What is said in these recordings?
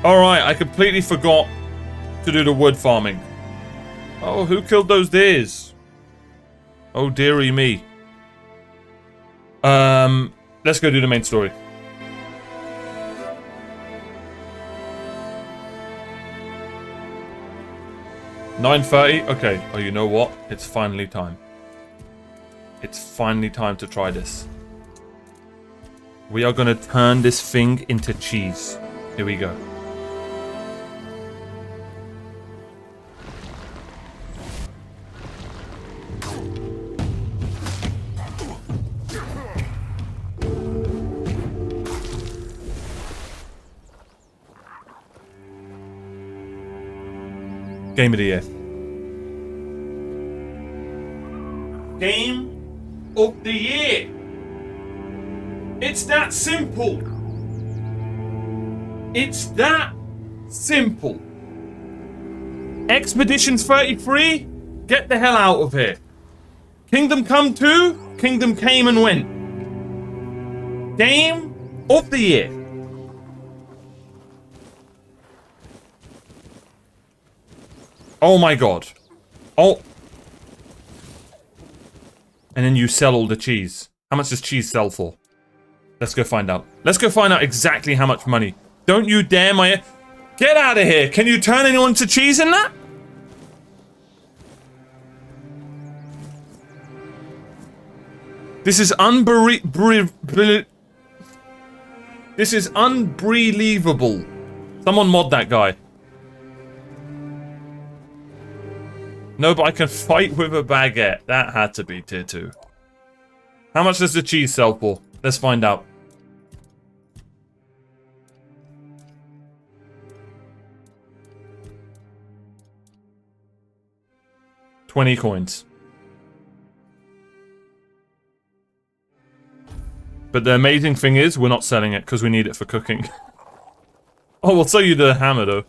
Alright, I completely forgot to do the wood farming. Oh, who killed those deers? Oh, dearie me. Let's go do the main story. $9:30? Okay. Oh, you know what? It's finally time. It's finally time to try this. We are gonna turn this thing into cheese. Here we go. Game of the year. Game of the year. It's that simple. It's that simple. Expeditions 33? Get the hell out of here. Kingdom Come 2? Kingdom came and went. Game of the year. Oh my god. Oh. And then you sell all the cheese. How much does cheese sell for? Let's go find out. Let's go find out exactly how much money. Don't you dare my... Get out of here! Can you turn anyone to cheese in that? This is This is unbelievable. Someone mod that guy. No, but I can fight with a baguette. That had to be tier 2. How much does the cheese sell for? Let's find out. $20 coins. But the amazing thing is, we're not selling it because we need it for cooking. Oh, we'll sell you the hammer though.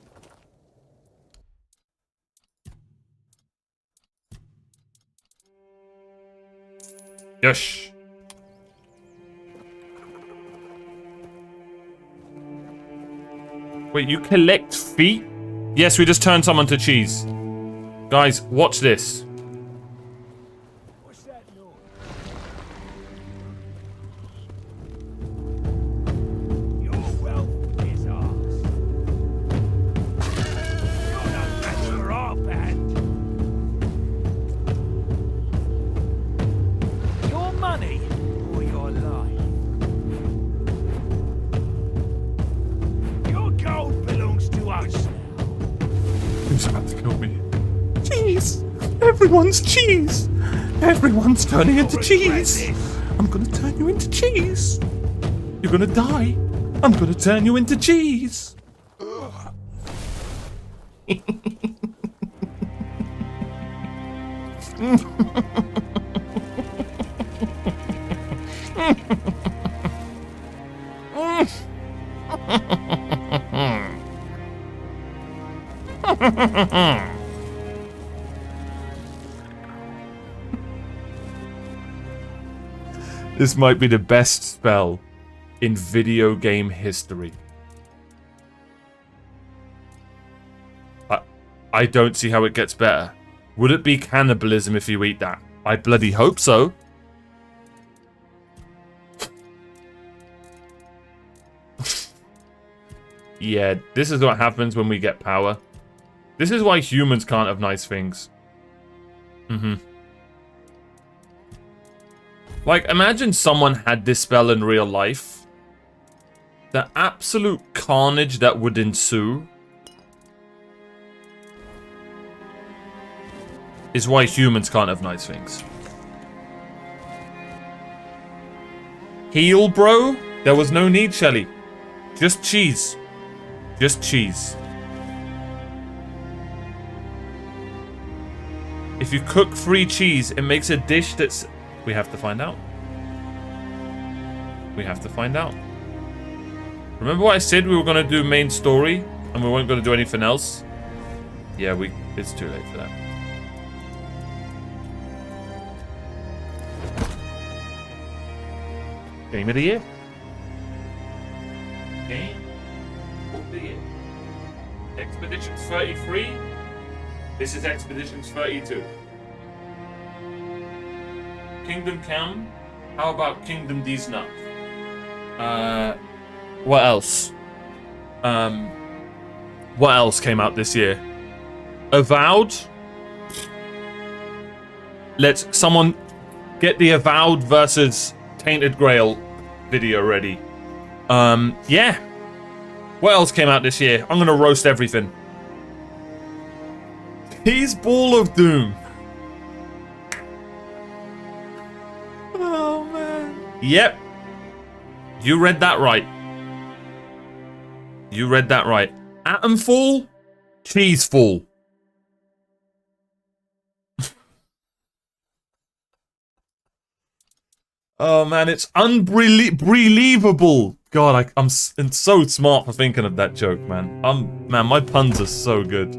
Yes. Wait, you collect feet? Yes, we just turned someone to cheese. Guys, watch this. What's that noise? Your wealth is ours. You're not better our band. Your money or your life. Your gold belongs to us now. Who's about to kill me? Cheese! Everyone's cheese! Everyone's turning into cheese! I'm gonna turn you into cheese! You're gonna die! I'm gonna turn you into cheese! This might be the best spell in video game history. I don't see how it gets better. Would it be cannibalism if you eat that? I bloody hope so. Yeah, this is what happens when we get power. This is why humans can't have nice things. Like, imagine someone had this spell in real life. The absolute carnage that would ensue is why humans can't have nice things. Heal, bro? There was no need, Shelly. Just cheese. Just cheese. If you cook free cheese, it makes a dish that's... We have to find out. We have to find out. Remember what I said we were going to do main story and we weren't going to do anything else? Yeah, it's too late for that. Game of the year. Game of the year. Expeditions 33. This is Expeditions 32. Kingdom Come. How about Kingdom These Nuts? What else? What else came out this year? Avowed. Let's someone get the Avowed versus Tainted Grail video ready. Yeah. What else came out this year? I'm gonna roast everything. He's Ball of Doom. Oh man. Yep. You read that right. You read that right. Atomfall, Cheesefall. Oh man, it's unbelievable. God, I'm so smart for thinking of that joke, man. Man, my puns are so good.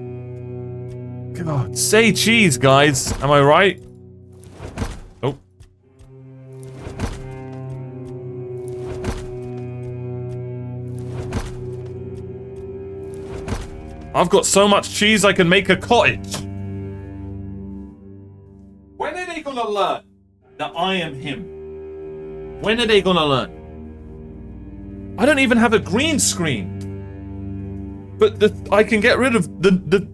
God, say cheese, guys. Am I right? Oh. I've got so much cheese I can make a cottage. When are they gonna learn that I am him? When are they gonna learn? I don't even have a green screen. But I can get rid of the...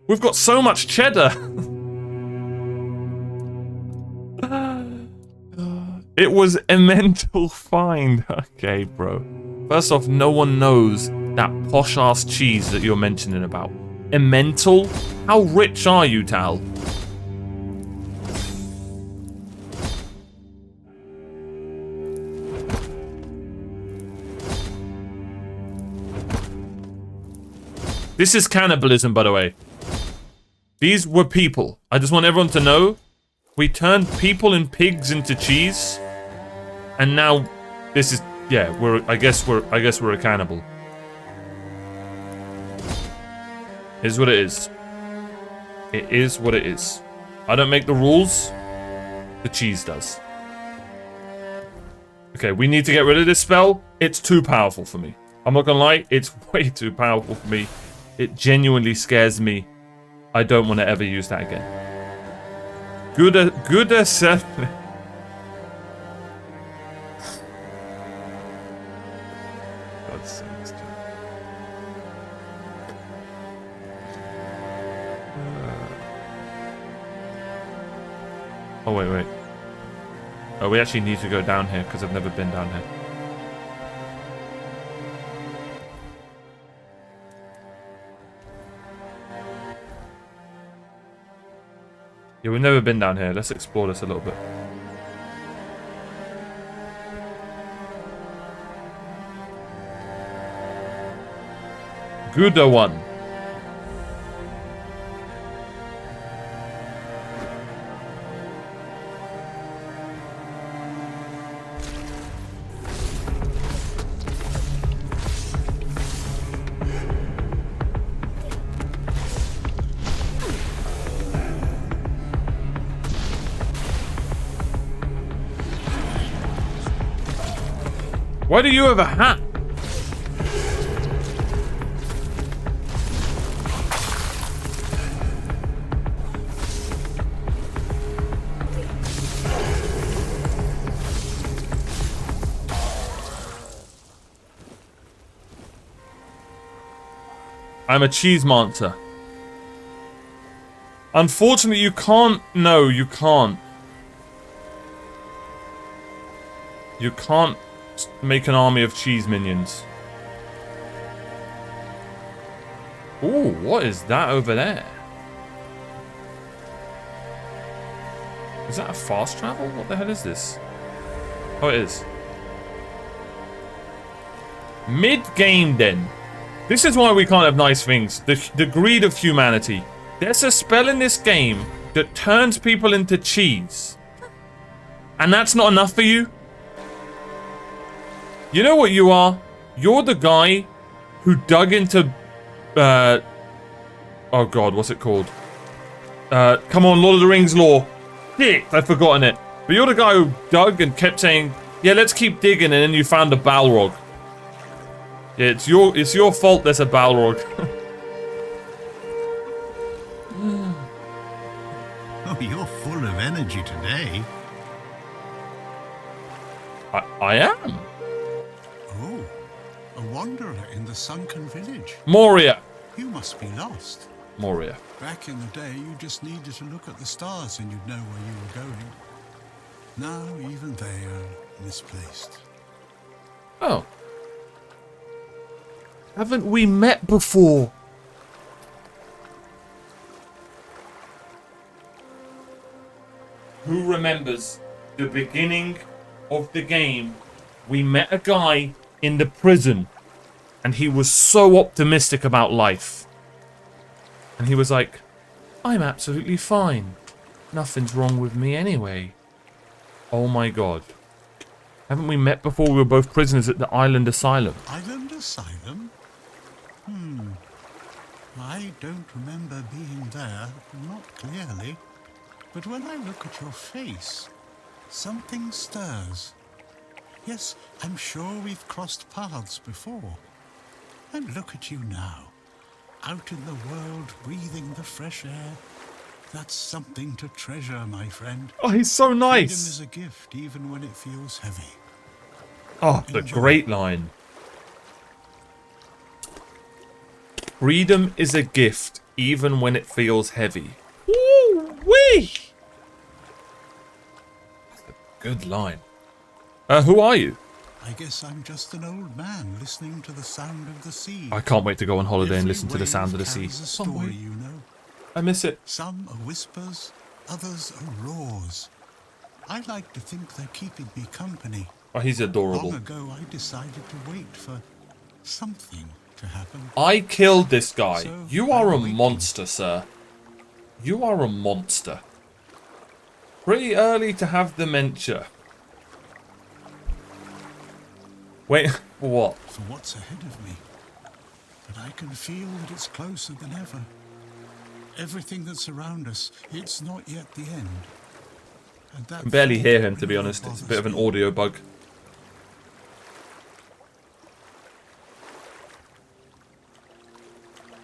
We've got so much cheddar. It was a mental find. Okay, bro. First off, no one knows that posh-ass cheese that you're mentioning about. Emmental? How rich are you, Tal? This is cannibalism, by the way. These were people. I just want everyone to know. We turned people and pigs into cheese. And now this is... Yeah, I guess we're a cannibal. Is what it is. It is what it is. I don't make the rules. The cheese does. Okay, we need to get rid of this spell. It's too powerful for me. I'm not gonna lie, it's way too powerful for me. It genuinely scares me. I don't want to ever use that again. Good assessment. God's sakes, dude. Oh, wait. Oh, we actually need to go down here because I've never been down here. Yeah, we've never been down here. Let's explore this a little bit. Good one. Why do you have a hat? I'm a cheese monster. Unfortunately, you can't. No, you can't. You can't make an army of cheese minions. Ooh, what is that over there? Is that a fast travel? What the hell is this? Oh, it is. Mid-game, then. This is why we can't have nice things. The greed of humanity. There's a spell in this game that turns people into cheese. And that's not enough for you? You know what you are? You're the guy who dug into... oh god, what's it called? Come on, Lord of the Rings lore. Shit, I've forgotten it. But you're the guy who dug and kept saying, yeah, let's keep digging, and then you found a Balrog. It's your fault there's a Balrog. Oh, you're full of energy today. I am. Oh, a wanderer in the sunken village. Moria. You must be lost. Moria. Back in the day, you just needed to look at the stars and you'd know where you were going. Now, even they are misplaced. Oh. Haven't we met before? Who remembers the beginning of the game? We met a guy in the prison and he was so optimistic about life. And he was like, I'm absolutely fine. Nothing's wrong with me anyway. Oh my god. Haven't we met before? We were both prisoners at the island asylum. Island asylum? I don't remember being there, not clearly. But when I look at your face, something stirs. Yes, I'm sure we've crossed paths before. And look at you now, out in the world, breathing the fresh air. That's something to treasure, my friend. Oh, he's so Freedom nice. is a gift, even when it feels heavy. Oh, the great line. Freedom is a gift, even when it feels heavy. Woo-wee! That's a good line. Who are you? I guess I'm just an old man listening to the sound of the sea. I can't wait to go on holiday and Every listen to the sound of the sea. wave carries a story, you know. I miss it. Some are whispers, others are roars. I like to think they're keeping me company. Oh, he's adorable. Long ago, I decided to wait for something to happen. I killed this guy. So, You are a I'm waiting. monster, sir. You are a monster. Pretty early to have dementia. Wait, what? For what's ahead of me. But I can feel that it's closer than ever. Everything that's around us, it's not yet the end. And that I can barely thought hear him, to be really honest. It's a bothers bit of an me. audio bug.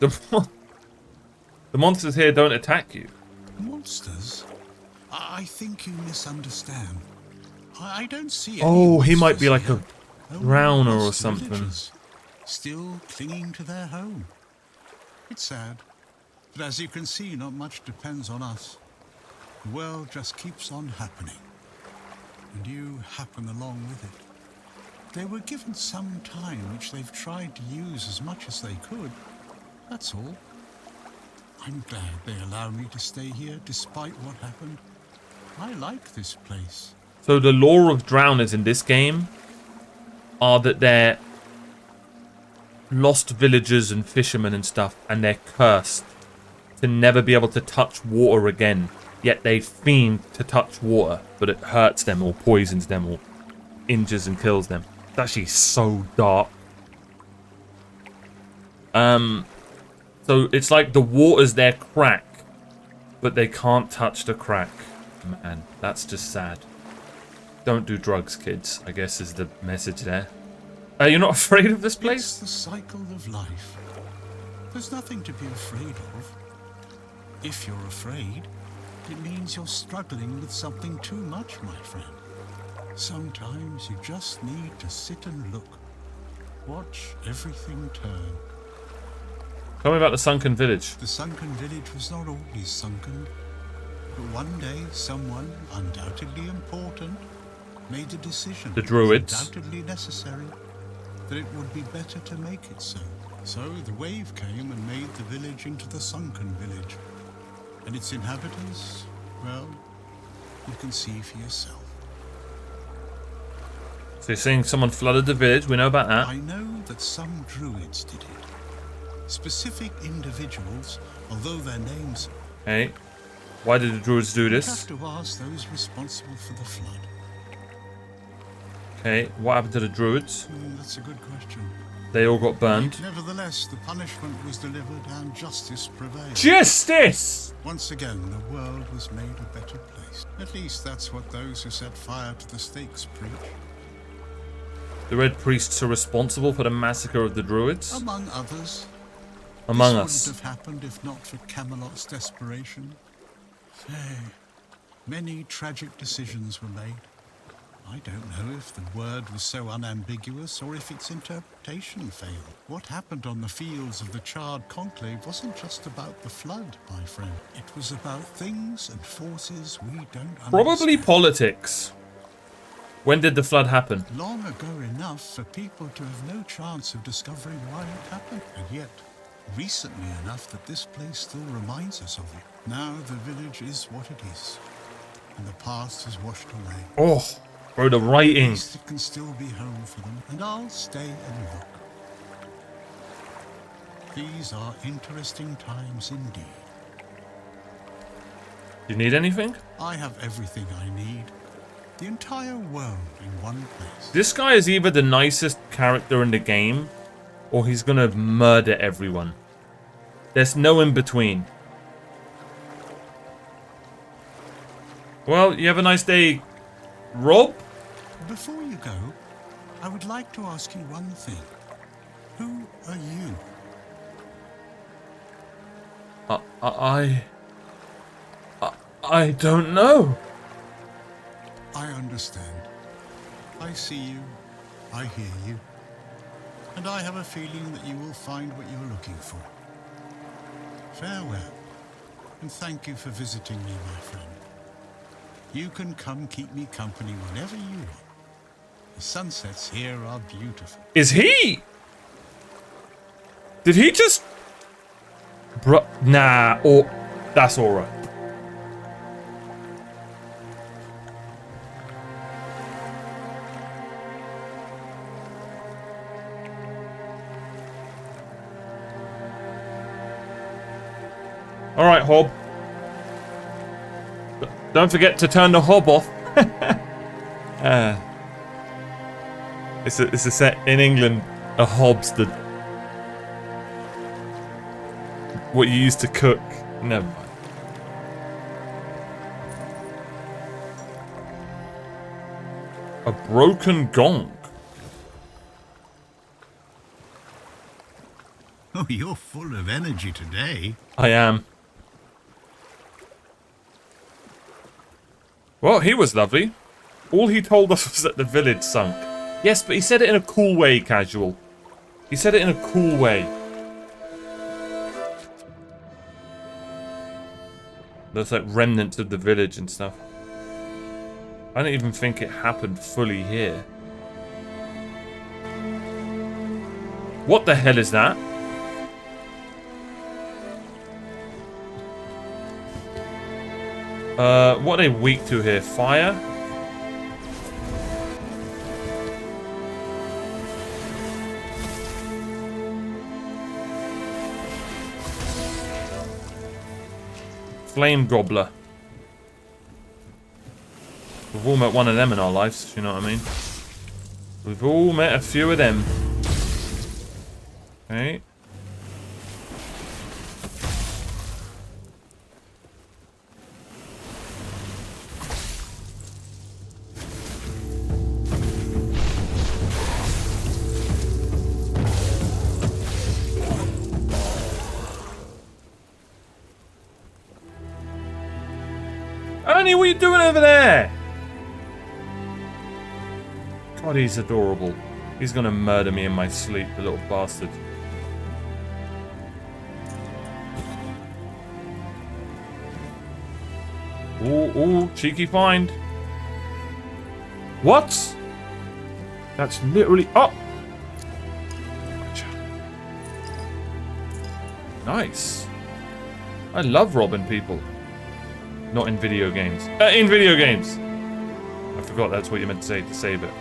The monsters here don't attack you. Monsters? I think you misunderstand. I don't see any Oh, he might be monsters like a here. Only drowner or lost something. villagers, still clinging to their home. It's sad, but as you can see, not much depends on us. The world just keeps on happening, and you happen along with it. They were given some time which they've tried to use as much as they could. That's all. I'm glad they allow me to stay here despite what happened. I like this place. So the lore of drowners in this game are that they're lost villagers and fishermen and stuff, and they're cursed to never be able to touch water again. Yet they fiend to touch water, but it hurts them or poisons them or injures and kills them. It's actually so dark. So it's like the water's their crack, but they can't touch the crack. Man, that's just sad. Don't do drugs, kids, I guess is the message there. You're not afraid of this It's place? the cycle of life. There's nothing to be afraid of. If you're afraid, it means you're struggling with something too much, my friend. Sometimes you just need to sit and look. Watch everything turn. Tell me about the sunken village. The sunken village was not always sunken. But one day, someone, undoubtedly important, made a decision. The Druids. Undoubtedly necessary. That it would be better to make it so. So the wave came and made the village into the sunken village. And its inhabitants, well, you can see for yourself. So you're saying someone flooded the village, we know about that. I know that some druids did it. Specific individuals, although their names... Hey, why did the druids do You this? have to ask those responsible for the flood. Okay, what happened to the druids? That's a good question. They all got burned. Nevertheless, the punishment was delivered and justice prevailed. Justice! Once again, the world was made a better place. At least that's what those who set fire to the stakes preach. The Red Priests are responsible for the massacre of the Druids? Among others. Among This us. wouldn't have happened if not for Camelot's desperation. Many tragic decisions were made. I don't know if the word was so unambiguous or if its interpretation failed. What happened on the fields of the Charred Conclave wasn't just about the flood, my friend. It was about things and forces we don't understand. Probably politics. When did the flood happen? Long ago enough for people to have no chance of discovering why it happened. And yet, recently enough that this place still reminds us of it. Now the village is what it is. And the past has washed away. Oh, bro, the writing. At least it can still be home for them, and I'll stay and look. These are interesting times indeed. You need anything? I have everything I need. The entire world in one place. This guy is either the nicest character in the game, or he's gonna murder everyone. There's no in between. Well, you have a nice day, Rob? Before you go, I would like to ask you one thing. Who are you? I don't know. I understand. I see you. I hear you. And I have a feeling that you will find what you're looking for. Farewell. And thank you for visiting me, my friend. You can come keep me company whenever you want. The sunsets here are beautiful. Is he? Did he just... Nah, or... That's alright. Alright, Hob. Don't forget to turn the hob off. It's a set in England. A hob's the... what you use to cook. Never mind. A broken gong. Oh, you're full of energy today. I am. Well, he was lovely. All he told us was that the village sunk. Yes, but he said it in a cool way, Casual. He said it in a cool way. There's like remnants of the village and stuff. I don't even think it happened fully here. What the hell is that? What are they weak to here? Fire? Flame Gobbler. We've all met one of them in our lives, if you know what I mean. We've all met a few of them. Okay. Ernie, what are you doing over there? God, he's adorable. He's gonna murder me in my sleep, the little bastard. Ooh, ooh, cheeky find. What? That's literally... Oh! Nice. I love robbing people. Not in video games. In video games! I forgot that's what you meant to save it.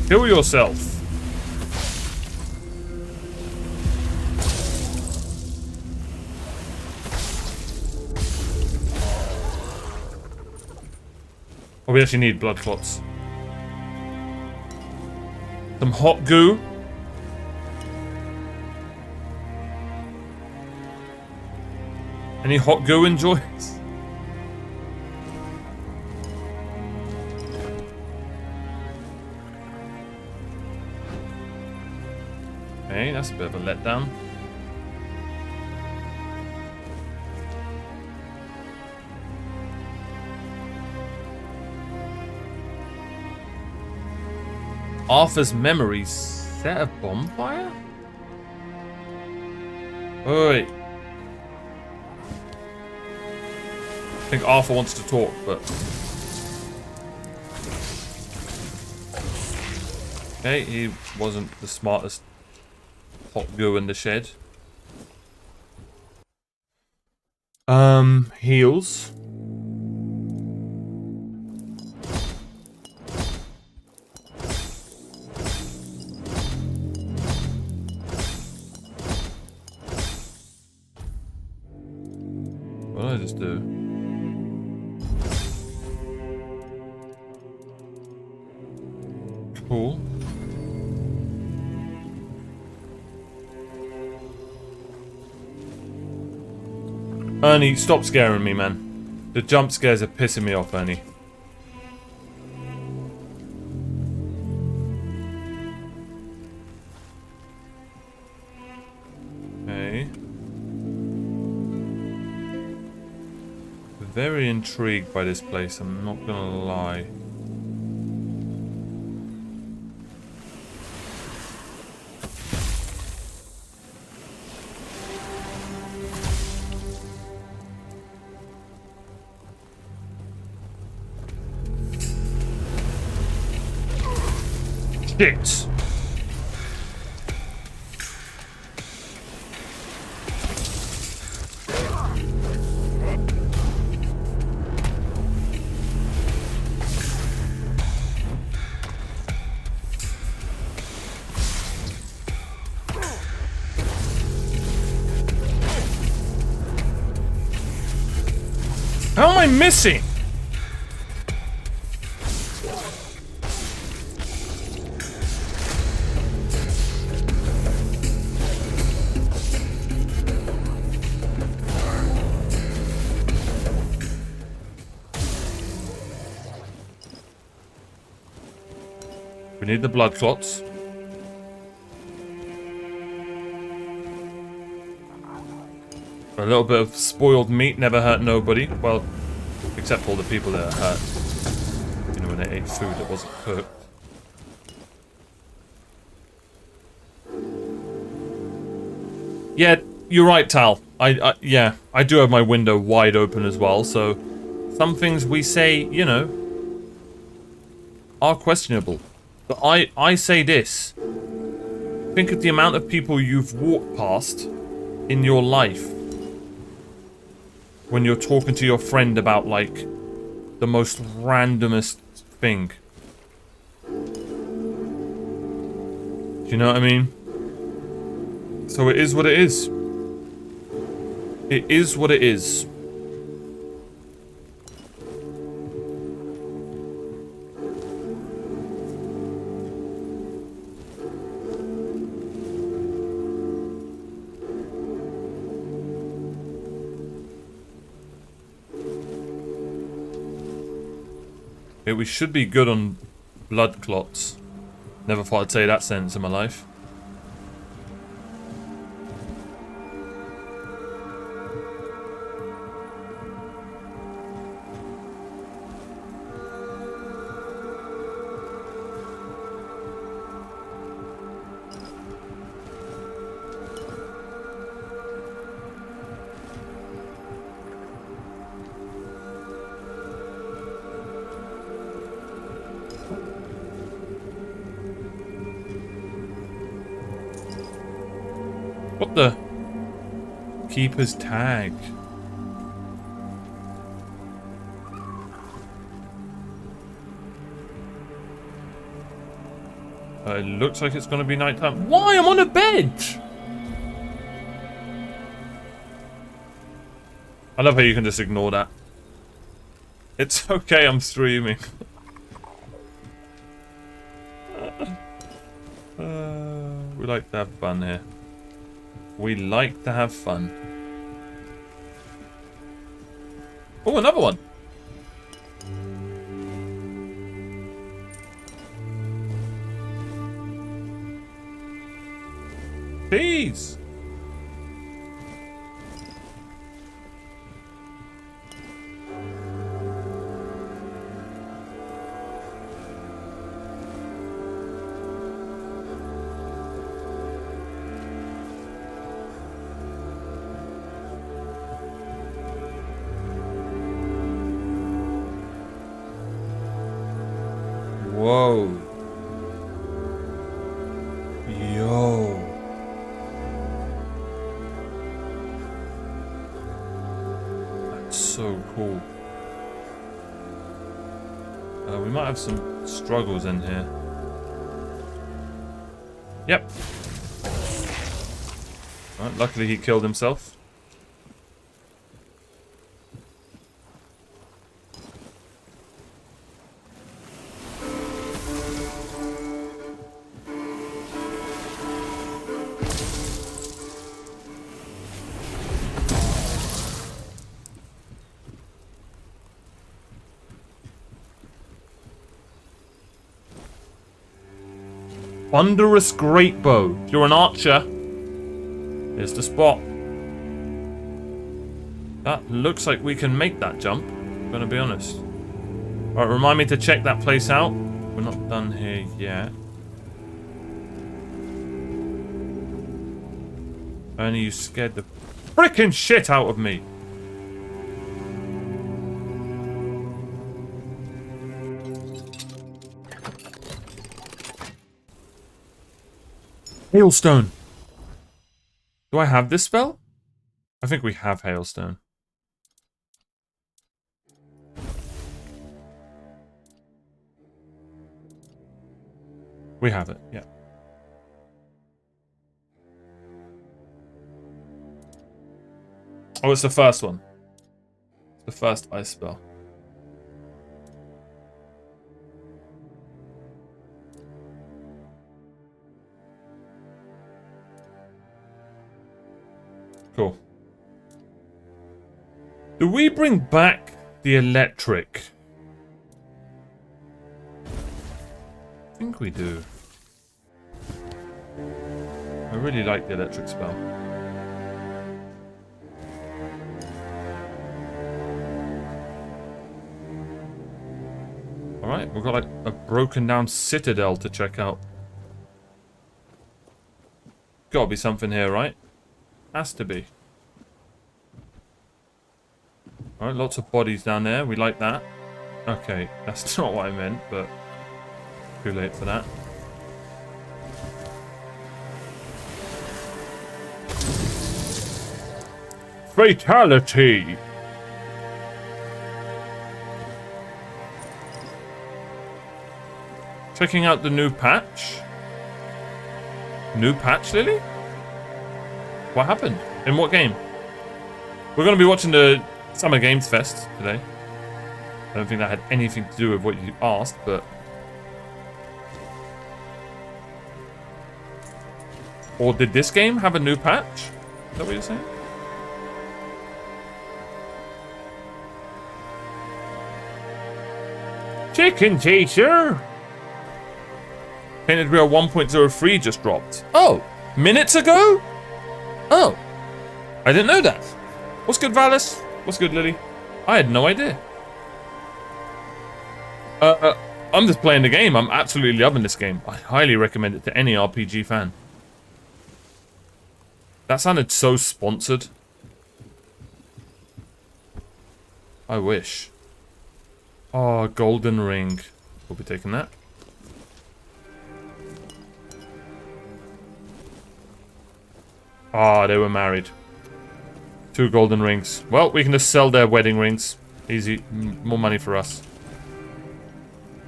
Kill yourself. Oh, we actually need blood clots. Some hot goo. Any hot go enjoys? Okay, that's a bit of a letdown. Arthur's memories. Set a bonfire? Wait. I think Arthur wants to talk, but... Okay, he wasn't the smartest hot go in the shed. Heals. What did I just do? Cool. Ernie, stop scaring me, man. The jump scares are pissing me off, Ernie. Okay. Very intrigued by this place, I'm not gonna lie. Shit! How am I missing? We need the blood clots. A little bit of spoiled meat never hurt nobody. Well, except for all the people that are hurt. You know, when they ate food that wasn't cooked. Yeah, you're right, Tal. Yeah, I do have my window wide open as well, so some things we say, you know, are questionable. But I say this. Think of the amount of people you've walked past in your life when you're talking to your friend about, like, the most randomest thing. Do you know what I mean? So it is what it is. It is what it is. Okay, we should be good on blood clots. Never thought I'd say that sentence in my life. What the? Keeper's tag. It looks like it's going to be nighttime. Why? I'm on a bed! I love how you can just ignore that. It's okay, I'm streaming. We like to have fun here. We like to have fun. Oh, another one. Jeez. Whoa. Yo. That's so cool. We might have some struggles in here. Yep. Right, luckily he killed himself. Thunderous great bow. If you're an archer, here's the spot. That looks like we can make that jump, I'm gonna be honest. Alright, remind me to check that place out. We're not done here yet. Only you scared the freaking shit out of me. Hailstone. Do I have this spell? I think we have Hailstone. We have it, yeah. Oh, it's the first one. The first ice spell. Cool. Do we bring back the electric? I think we do. I really like the electric spell. Alright, we've got like a broken down citadel to check out. Gotta be something here, right? Has to be. Alright, lots of bodies down there. We like that. Okay, that's not what I meant, but too late for that. Fatality! Checking out the new patch. New patch, Lily? What happened? In what game? We're going to be watching the Summer Games Fest today. I don't think that had anything to do with what you asked, but... Or did this game have a new patch? Is that what you're saying? Chicken chaser! Tainted Grail 1.03 just dropped. Oh! Minutes ago? Oh, I didn't know that. What's good, Valis? What's good, Lily? I had no idea. I'm just playing the game. I'm absolutely loving this game. I highly recommend it to any RPG fan. That sounded so sponsored. I wish. Oh, golden ring. We'll be taking that. Ah, they were married. 2 golden rings. Well, we can just sell their wedding rings. Easy. More money for us.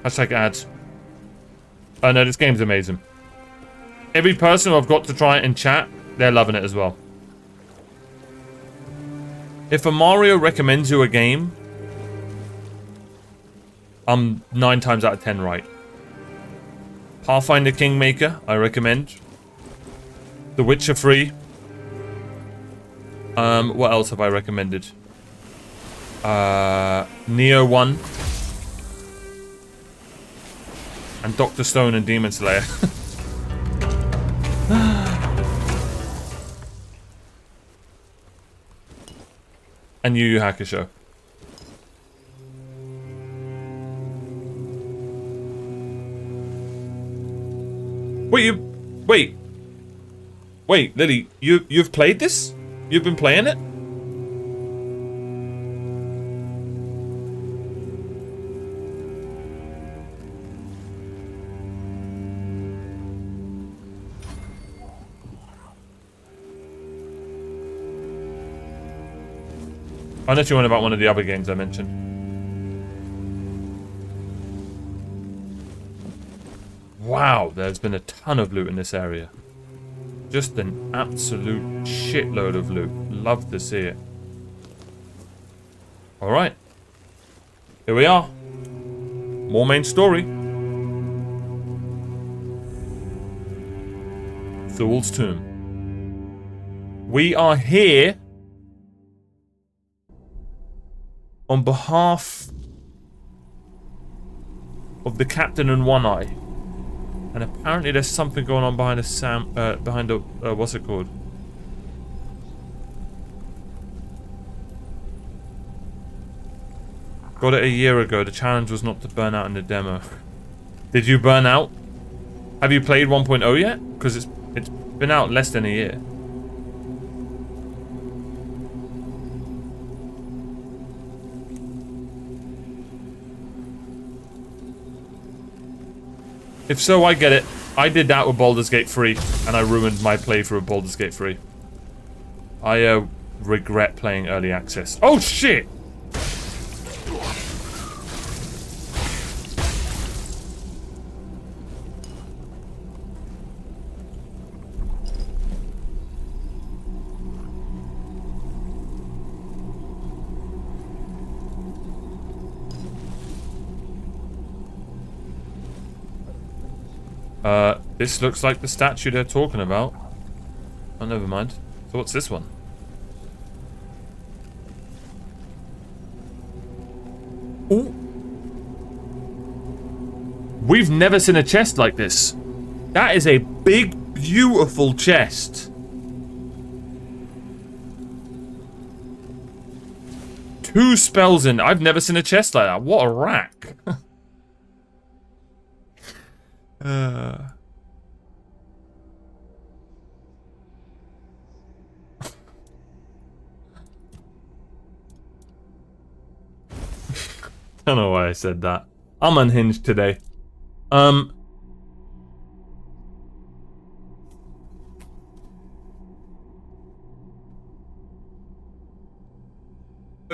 Hashtag ads. Oh no, this game's amazing. Every person who I've got to try it in chat, they're loving it as well. If a Mario recommends you a game, I'm 9 times out of 10 right. Pathfinder Kingmaker, I recommend. The Witcher 3. What else have I recommended? Neo 1. And Dr. Stone and Demon Slayer. And Yu Yu Hakusho. Wait, Lily, you've played this? You've been playing it? Unless you want about one of the other games I mentioned. Wow, there's been a ton of loot in this area. Just an absolute shitload of loot. Love to see it. Alright. Here we are. More main story. Sewal's Tomb. We are here on behalf of the Captain and One Eye. And apparently there's something going on behind what's it called? Got it a year ago. The challenge was not to burn out in the demo. Did you burn out? Have you played 1.0 yet? Because it's been out less than a year. If so, I get it. I did that with Baldur's Gate 3, and I ruined my playthrough of Baldur's Gate 3. I regret playing early access. Oh shit! This looks like the statue they're talking about. Oh, never mind. So what's this one? Ooh. We've never seen a chest like this. That is a big, beautiful chest. 2 spells in. I've never seen a chest like that. What a rack. I don't know why I said that. I'm unhinged today. As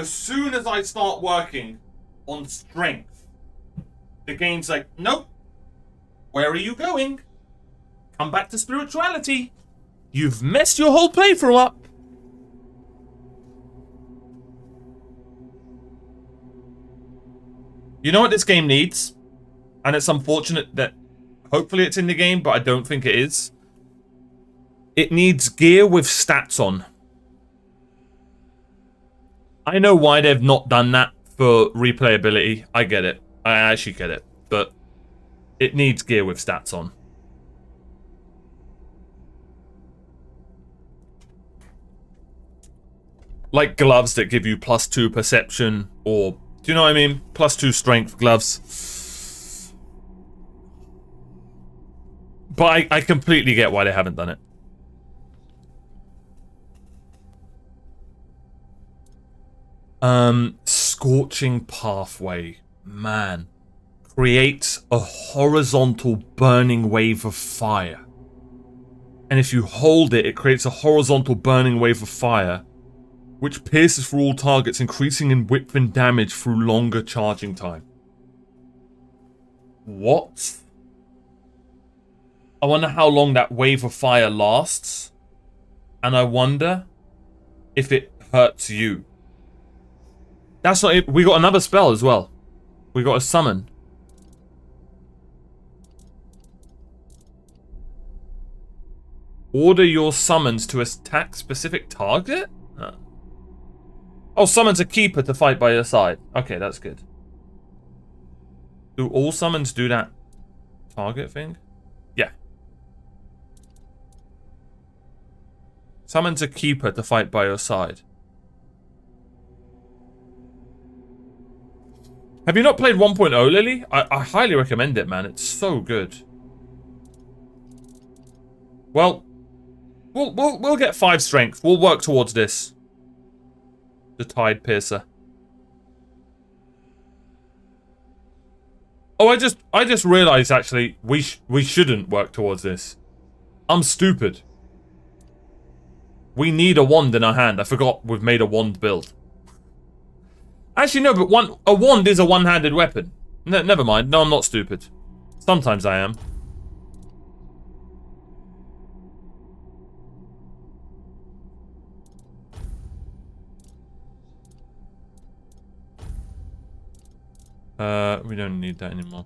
soon as I start working on strength, the game's like, nope. Where are you going? Come back to spirituality. You've messed your whole playthrough up. You know what this game needs? And it's unfortunate that hopefully it's in the game, but I don't think it is. It needs gear with stats on. I know why they've not done that for replayability. I get it. I actually get it. But it needs gear with stats on. Like gloves that give you +2 perception, or... do you know what I mean? +2 strength gloves. But I completely get why they haven't done it. Scorching pathway. Man. Creates a horizontal burning wave of fire. And if you hold it, it creates a horizontal burning wave of fire, which pierces through all targets, increasing in width and damage through longer charging time. What? I wonder how long that wave of fire lasts. And I wonder if it hurts you. That's not it. We got another spell as well. We got a summon. Order your summons to attack specific target? Oh, summons a keeper to fight by your side. Okay, that's good. Do all summons do that target thing? Yeah. Summons a keeper to fight by your side. Have you not played 1.0, Lily? I highly recommend it, man. It's so good. Well, we'll get 5 strength. We'll work towards this. The Tide Piercer. Oh, I just realized actually we shouldn't work towards this. I'm stupid. We need a wand in our hand. I forgot we've made a wand build. Actually, no, but a wand is a one-handed weapon. Never mind. No, I'm not stupid. Sometimes I am. We don't need that anymore.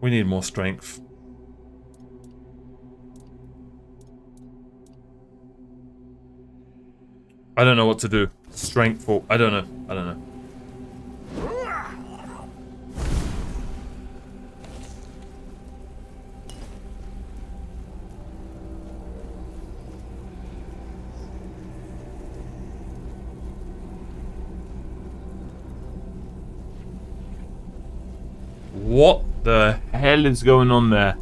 We need more strength. I don't know what to do. Strength for... I don't know. I don't know. What the hell is going on there?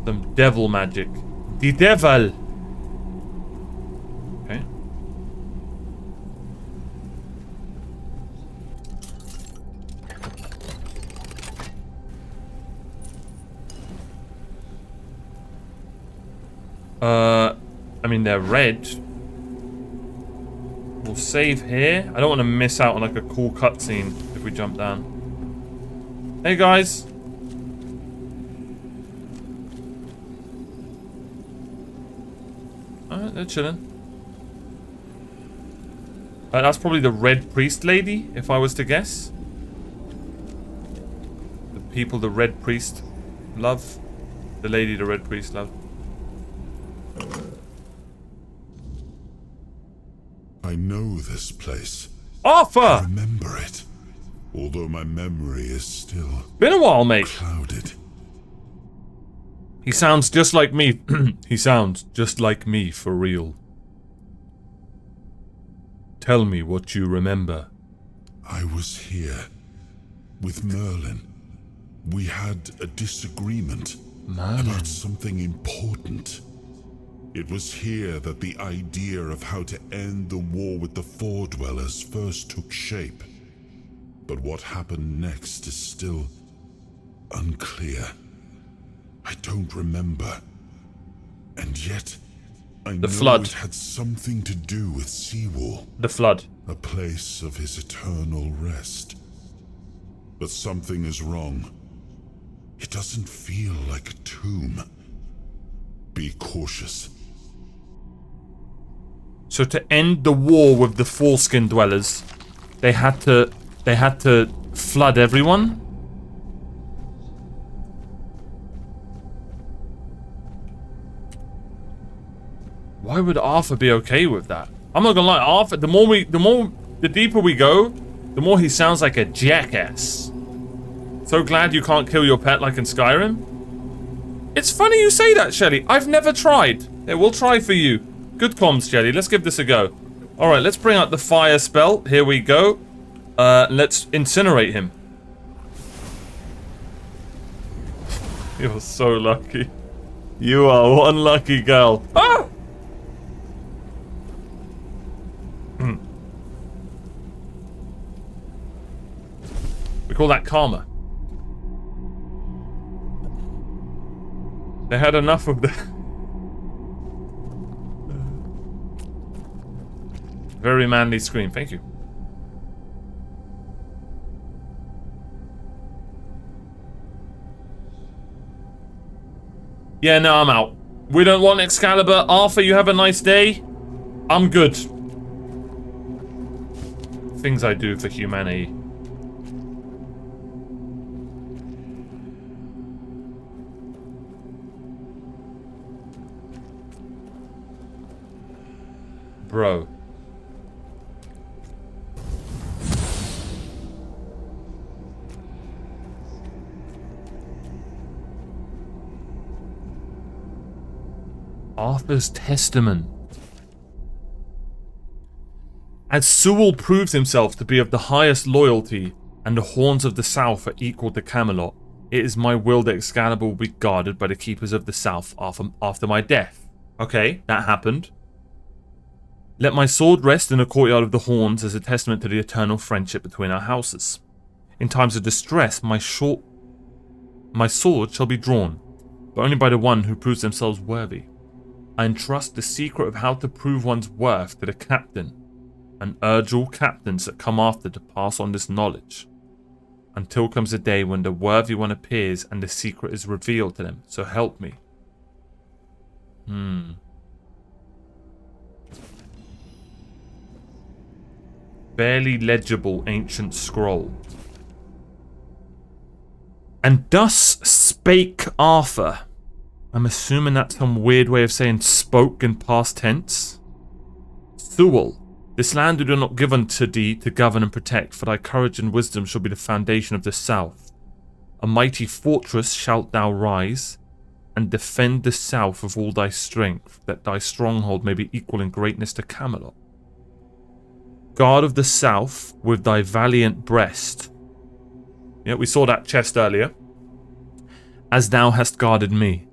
Some devil magic. The devil! Okay. I mean, they're red. We'll save here. I don't want to miss out on like a cool cutscene if we jump down. Hey guys. Alright, they're chilling. That's probably the red priest lady, if I was to guess. The people the red priest love. The lady the red priest love. I know this place. Arthur! I remember it. Although my memory is still... Been a while, mate. ...clouded. He sounds just like me. He sounds just like me, for real. Tell me what you remember. I was here. With Merlin. We had a disagreement. Merlin? About something important. It was here that the idea of how to end the war with the Four Dwellers first took shape. But what happened next is still unclear. I don't remember. And yet, I know flood. it had something to do with SEWAL. The flood. A place of his eternal rest. But something is wrong. It doesn't feel like a tomb. Be cautious. So to end the war with the foreskin dwellers, they had to flood everyone? Why would Arthur be okay with that? I'm not gonna lie, Arthur, the deeper we go, the more he sounds like a jackass. So glad you can't kill your pet like in Skyrim. It's funny you say that, Shelly. I've never tried. Yeah, we'll try for you. Good comms, Shelly. Let's give this a go. Alright, let's bring out the fire spell. Here we go. Let's incinerate him. You're so lucky. You are one lucky girl. Ah! We call that karma. They had enough of the... Very manly scream. Thank you. Yeah, no, I'm out. We don't want Excalibur. Arthur, you have a nice day. I'm good. Things I do for humanity. Bro. Arthur's Testament. As SEWAL proves himself to be of the highest loyalty, and the horns of the south are equal to Camelot, it is my will that Excalibur will be guarded by the keepers of the south after my death. Okay, that happened. Let my sword rest in the courtyard of the horns as a testament to the eternal friendship between our houses. In times of distress, my sword shall be drawn, but only by the one who proves themselves worthy. I entrust the secret of how to prove one's worth to the captain, and urge all captains that come after to pass on this knowledge, until comes a day when the worthy one appears and the secret is revealed to them. So help me. Barely legible ancient scroll. And thus spake Arthur. I'm assuming that's some weird way of saying spoke in past tense. SEWAL, this land we do not give unto thee to govern and protect, for thy courage and wisdom shall be the foundation of the south. A mighty fortress shalt thou rise, and defend the south with all thy strength, that thy stronghold may be equal in greatness to Camelot. Guard of the south with thy valiant breast. Yeah, we saw that chest earlier. As thou hast guarded me.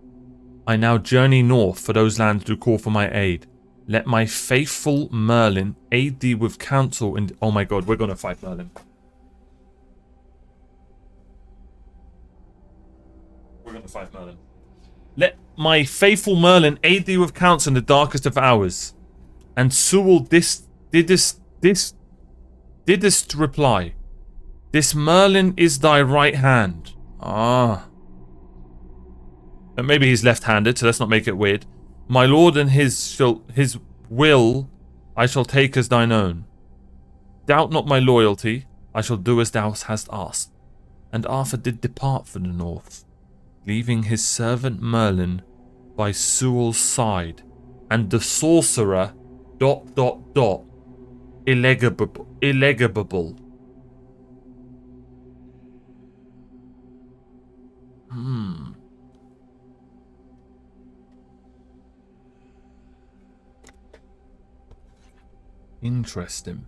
I now journey north, for those lands do call for my aid. Let my faithful Merlin aid thee with counsel and... Oh my god, we're gonna fight Merlin. We're gonna fight Merlin. Let my faithful Merlin aid thee with counsel in the darkest of hours. And SEWAL didst reply. This Merlin is thy right hand. Ah. And maybe he's left-handed, so let's not make it weird. My lord and his will I shall take as thine own. Doubt not my loyalty, I shall do as thou hast asked. And Arthur did depart for the north, leaving his servant Merlin by SEWAL's side, and the sorcerer ... illegible. Interesting.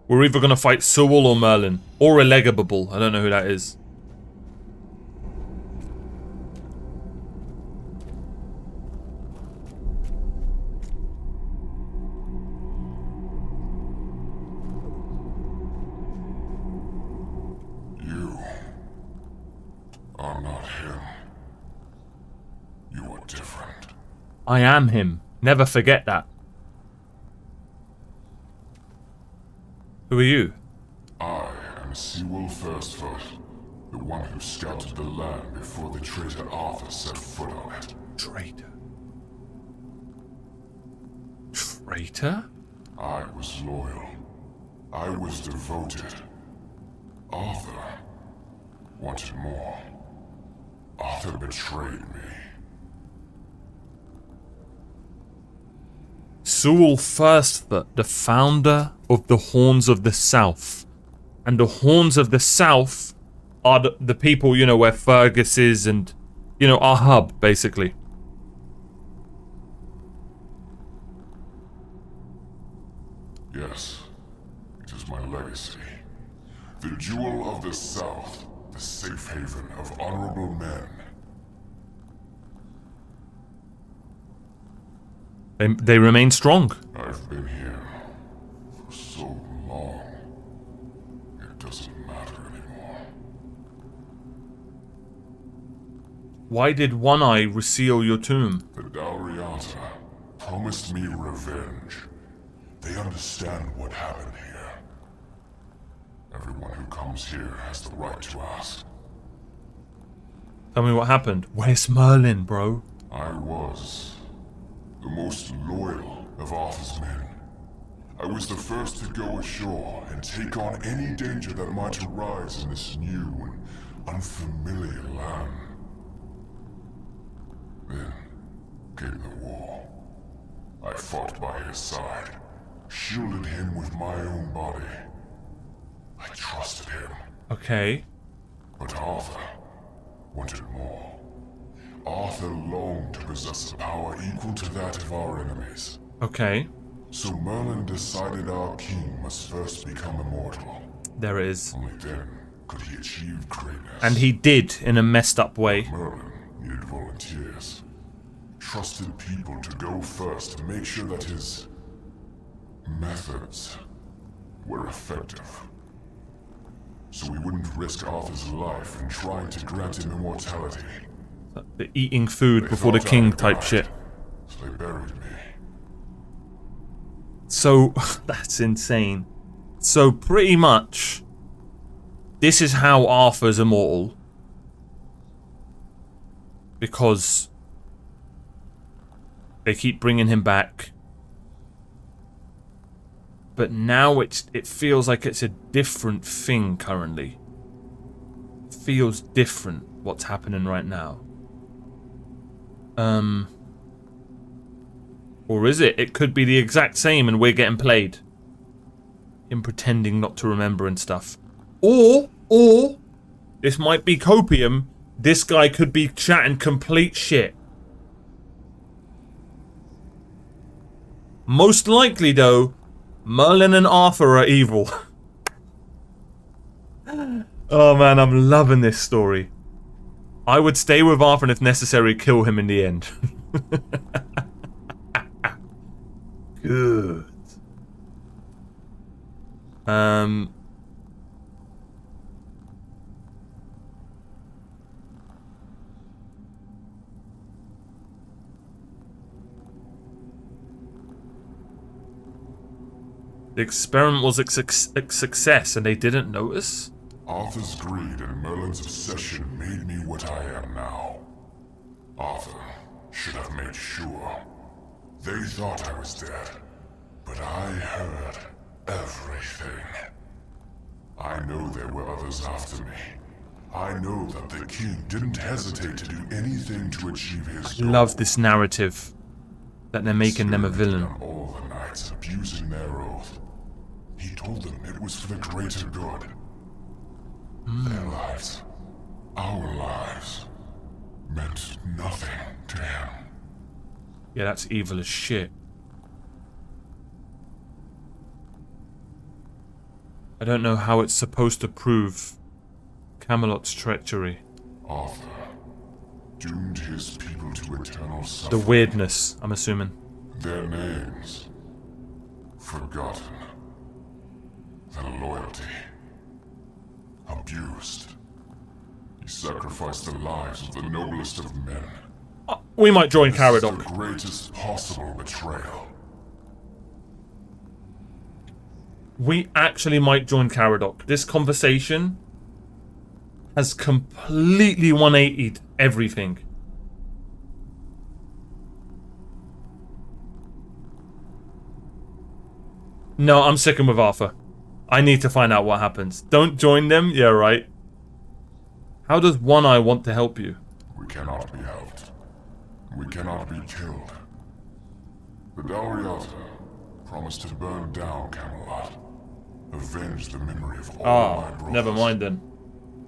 We're either going to fight SEWAL or Merlin. Or illegible. I don't know who that is. You are not him. You are different. I am him. Never forget that. Who are you? I am SEWAL FIRSTFOOT, the one who scouted the land before the traitor Arthur set foot on it. Traitor? Traitor? I was loyal. I was devoted. Arthur wanted more. Arthur betrayed me. SEWAL FIRSTFOOT, the founder of the Horns of the South. And the Horns of the South are the people, you know, where Fergus is and, you know, our hub, basically. Yes, it is my legacy. The jewel of the South, the safe haven of honorable men. They remain strong. I've been here for so long. It doesn't matter anymore. Why did One Eye reseal your tomb? The Dalriata promised me revenge. They understand what happened here. Everyone who comes here has the right to ask. Tell me what happened. Where's Merlin, bro? I was the most loyal of Arthur's men. I was the first to go ashore and take on any danger that might arise in this new and unfamiliar land. Then came the war. I fought by his side, shielded him with my own body. I trusted him, Okay. but Arthur wanted more. Arthur longed to possess a power equal to that of our enemies. Okay. So Merlin decided our king must first become immortal. There it is. Only then could he achieve greatness. And he did in a messed up way. Merlin needed volunteers. Trusted people to go first to make sure that his methods were effective. So we wouldn't risk Arthur's life in trying to grant him immortality. The eating food They before the thought I king had type died, shit. So they buried me. So, that's insane. So, pretty much, this is how Arthur's immortal. Because they keep bringing him back. But now it feels like it's a different thing currently. It feels different what's happening right now. Or is it? It could be the exact same and we're getting played. Him pretending not to remember and stuff. Or, this might be copium. This guy could be chatting complete shit. Most likely, though, Merlin and Arthur are evil. Oh man, I'm loving this story. I would stay with Arthur and if necessary kill him in the end. Good. The experiment was a success and they didn't notice? Arthur's greed and Merlin's obsession made me what I am now. Arthur should have made sure. They thought I was dead, but I heard everything. I know there were others after me. I know that the king didn't hesitate to do anything to achieve his goal. Love this narrative that they're making them a villain. On all the knights abusing their oath. He told them it was for the greater good. Their lives, our lives, meant nothing to him. Yeah, that's evil as shit. I don't know how it's supposed to prove Camelot's treachery. Arthur doomed his people to eternal suffering. The weirdness, I'm assuming. Their names forgotten. Their loyalty abused. He sacrificed the lives of the noblest of men. We might join This is Caradoc. the greatest possible betrayal. We actually might join Caradoc. This conversation has completely 180'd everything. No, I'm sticking with Arthur. I need to find out what happens. Don't join them? Yeah, right. How does One Eye want to help you? We cannot be helped. We cannot be killed. The Dalriata promised to burn down Camelot. Avenge the memory of all my brothers. Never mind then.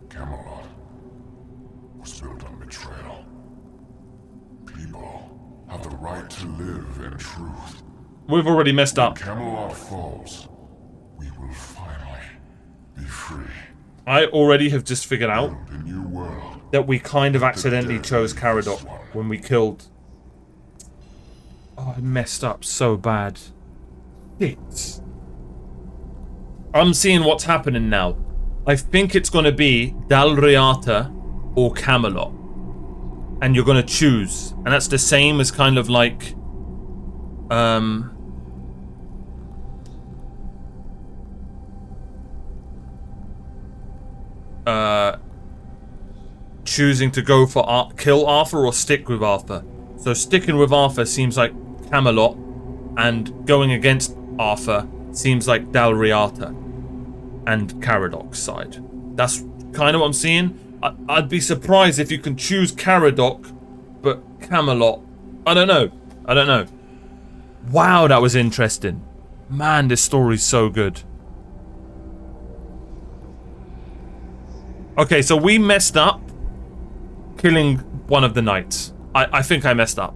Camelot was built on betrayal. People have the right to live in truth. We've already messed up. When Camelot falls, we will finally be free. I already have just figured out Build a new world. that we kind of accidentally chose Caradoc when we killed... Oh, I messed up so bad. Shit. I'm seeing what's happening now. I think it's going to be Dalriata or Camelot. And you're going to choose. And that's the same as kind of like... choosing to go for kill Arthur or stick with Arthur. So sticking with Arthur seems like Camelot, and going against Arthur seems like Dalriata and Caradoc's side. That's kind of what I'm seeing. I'd be surprised if you can choose Caradoc, but Camelot. I don't know. Wow, that was interesting. Man, this story's so good. Okay, so we messed up killing one of the knights. I think I messed up.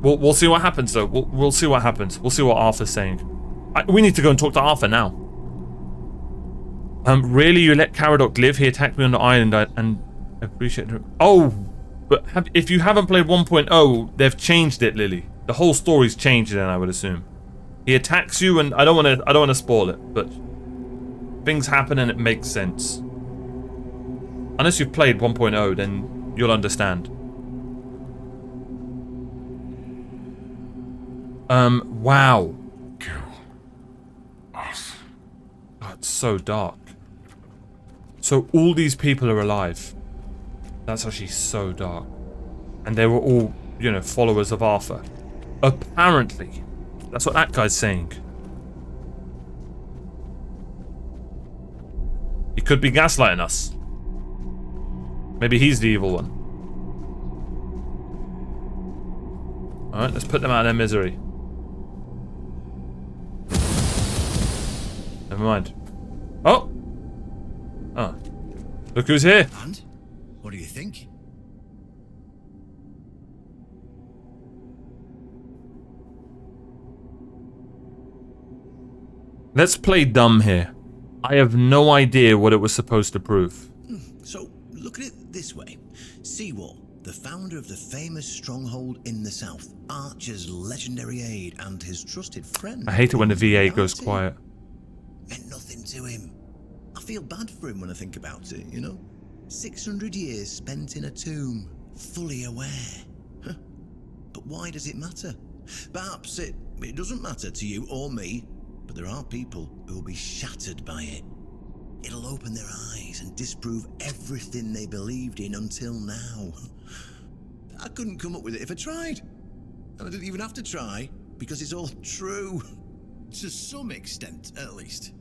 We'll see what happens, though. We'll see what happens. We'll see what Arthur's saying. We need to go and talk to Arthur now. Really, you let Caradoc live? He attacked me on the island and I appreciate it. Oh, but if you haven't played 1.0, they've changed it, Lily. The whole story's changed then, I would assume. He attacks you, and I don't want to spoil it, but things happen and it makes sense. Unless you've played 1.0, then you'll understand. Wow. Kill us. Oh, it's so dark. So all these people are alive. That's actually so dark. And they were all, you know, followers of Arthur. Apparently. That's what that guy's saying. He could be gaslighting us. Maybe he's the evil one. Alright, let's put them out of their misery. Never mind. Oh! Oh. Look who's here. And? What do you think? Let's play dumb here. I have no idea what it was supposed to prove. So, look at it this way. SEWAL, the founder of the famous stronghold in the south, Archer's legendary aide and his trusted friend. I hate it when the VA goes quiet. Meant nothing to him. I feel bad for him when I think about it, you know? 600 years spent in a tomb, fully aware. But why does it matter? Perhaps it doesn't matter to you or me, but there are people who will be shattered by it. It'll open their eyes and disprove everything they believed in until now. I couldn't come up with it if I tried. And I didn't even have to try, because it's all true. To some extent, at least.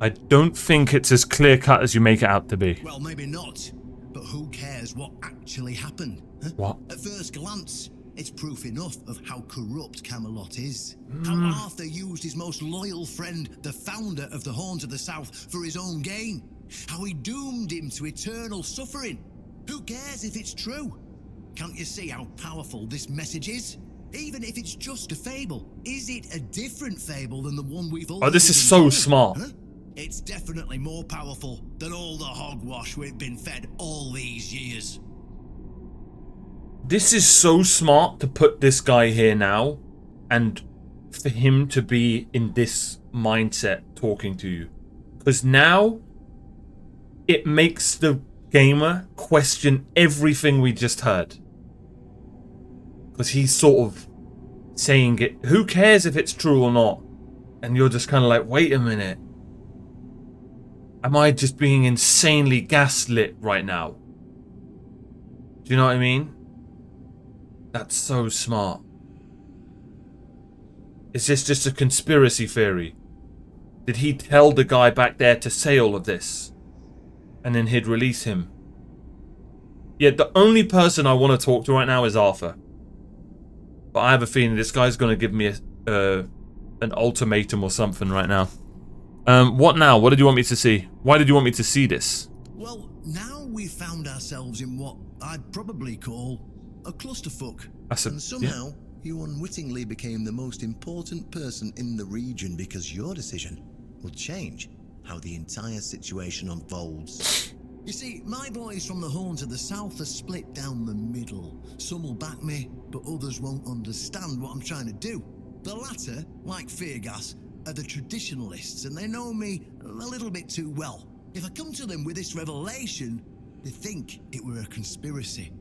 I don't think it's as clear-cut as you make it out to be. Well, maybe not. But who cares what actually happened? Huh? What? At first glance, it's proof enough of how corrupt Camelot is. How Arthur used his most loyal friend, the founder of the Horns of the South, for his own gain. How he doomed him to eternal suffering. Who cares if it's true? Can't you see how powerful this message is? Even if it's just a fable, is it a different fable than the one we've all? Oh, this is so smart. Huh? It's definitely more powerful than all the hogwash we've been fed all these years. This is so smart to put this guy here now, and for him to be in this mindset talking to you. Because now, it makes the gamer question everything we just heard. Because he's sort of saying it, who cares if it's true or not? And you're just kind of like, wait a minute. Am I just being insanely gaslit right now? Do you know what I mean? That's so smart. Is this just a conspiracy theory? Did he tell the guy back there to say all of this? And then he'd release him? Yeah, the only person I want to talk to right now is Arthur. But I have a feeling this guy's going to give me an ultimatum or something right now. What now? What did you want me to see? Why did you want me to see this? Well, now we've found ourselves in what I'd probably call a clusterfuck. And somehow, you unwittingly became the most important person in the region because your decision will change how the entire situation unfolds. You see, my boys from the Horns of the South are split down the middle. Some will back me, but others won't understand what I'm trying to do. The latter, like Feargas, are the traditionalists, and they know me a little bit too well. If I come to them with this revelation, they think it were a conspiracy.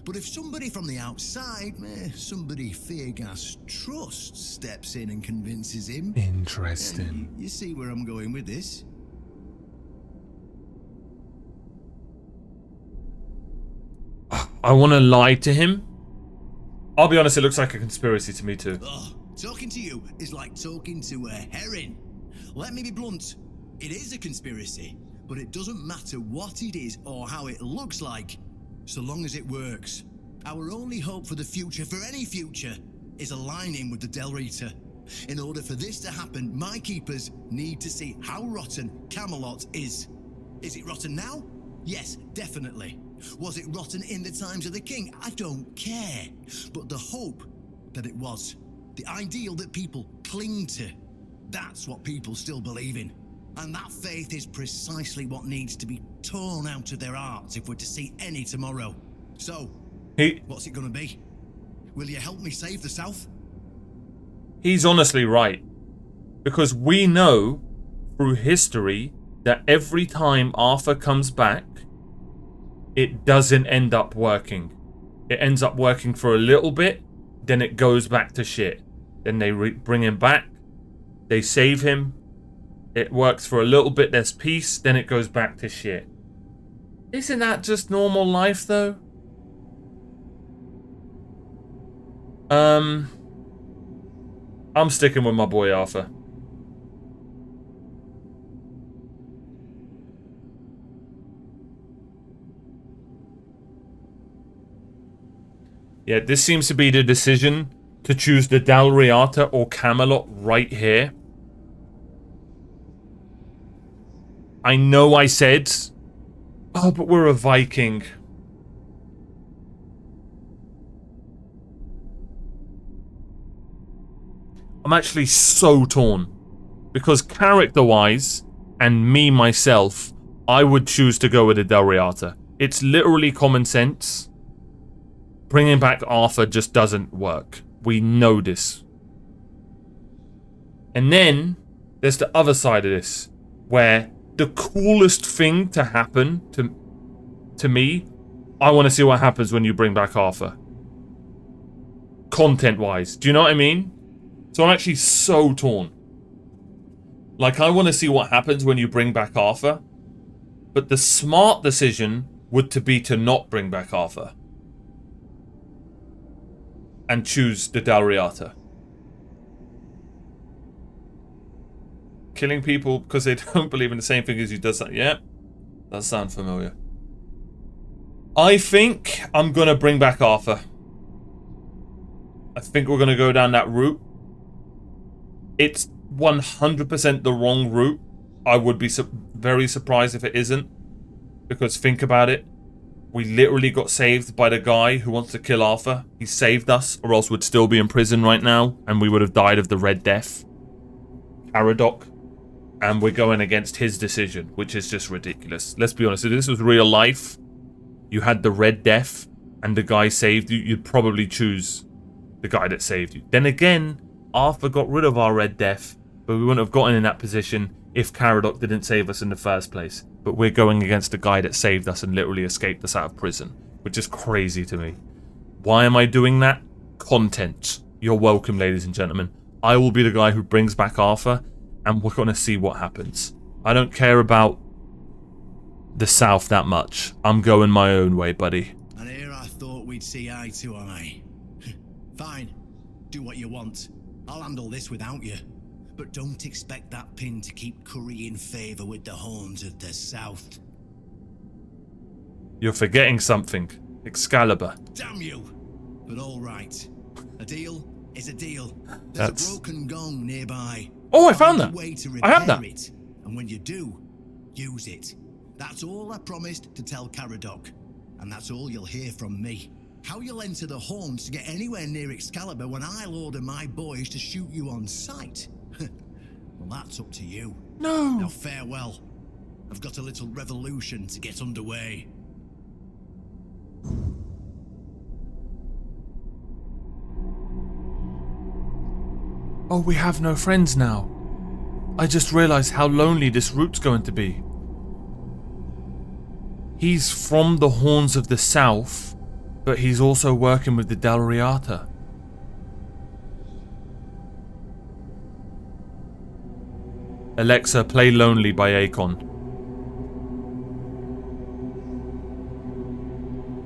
But if somebody from the outside, somebody Feargas trusts, steps in and convinces him... Interesting. You see where I'm going with this? I want to lie to him. I'll be honest, it looks like a conspiracy to me too. Oh, talking to you is like talking to a herring. Let me be blunt. It is a conspiracy. But it doesn't matter what it is or how it looks like, so long as it works. Our only hope for the future, for any future, is aligning with the Del Rita. In order for this to happen, my keepers need to see how rotten Camelot is. Is it rotten now? Yes, definitely. Was it rotten in the times of the king? I don't care. But the hope that it was, the ideal that people cling to, that's what people still believe in. And that faith is precisely what needs to be torn out of their hearts if we're to see any tomorrow. So, what's it gonna be? Will you help me save the South? He's honestly right. Because we know through history that every time Arthur comes back, it doesn't end up working. It ends up working for a little bit, then it goes back to shit. Then they bring him back, they save him, it works for a little bit, there's peace, then it goes back to shit. Isn't that just normal life, though? I'm sticking with my boy Arthur. Yeah, this seems to be the decision to choose the Del Rita or Camelot right here. I know I said, oh, but we're a Viking. I'm actually so torn. Because character-wise, and me, myself, I would choose to go with the Del Rita. It's literally common sense. Bringing back Arthur just doesn't work. We know this. And then, there's the other side of this, where the coolest thing to happen to me, I want to see what happens when you bring back Arthur. Content-wise. Do you know what I mean? So I'm actually so torn. Like, I want to see what happens when you bring back Arthur. But the smart decision would be to not bring back Arthur. And choose the Del Rita. Killing people because they don't believe in the same thing as you does that. Yeah, that sounds familiar. I think I'm going to bring back Arthur. I think we're going to go down that route. It's 100% the wrong route. I would be very surprised if it isn't. Because think about it. We literally got saved by the guy who wants to kill Arthur. He saved us, or else we'd still be in prison right now, and we would have died of the Red Death. Caradoc. And we're going against his decision, which is just ridiculous. Let's be honest, if this was real life, you had the Red Death, and the guy saved you, you'd probably choose the guy that saved you. Then again, Arthur got rid of our Red Death, but we wouldn't have gotten in that position if Caradoc didn't save us in the first place. But we're going against the guy that saved us and literally escaped us out of prison, which is crazy to me. Why am I doing that? Content. You're welcome, ladies and gentlemen. I will be the guy who brings back Arthur, and we're going to see what happens. I don't care about the South that much. I'm going my own way, buddy. And here I thought we'd see eye to eye. Fine. Do what you want. I'll handle this without you. But don't expect that pin to keep currying favour with the horns of the South. You're forgetting something. Excalibur. Damn you! But all right. A deal is a deal. There's That's... a broken gong nearby. Oh, I found that. I have that. It. And when you do, use it. That's all I promised to tell Caradoc. And that's all you'll hear from me. How you'll enter the horns to get anywhere near Excalibur when I'll order my boys to shoot you on sight. Well, that's up to you. No. Now farewell. I've got a little revolution to get underway. Oh, we have no friends now. I just realized how lonely this route's going to be. He's from the Horns of the South, but he's also working with the Del Rita. Alexa, play Lonely by Akon.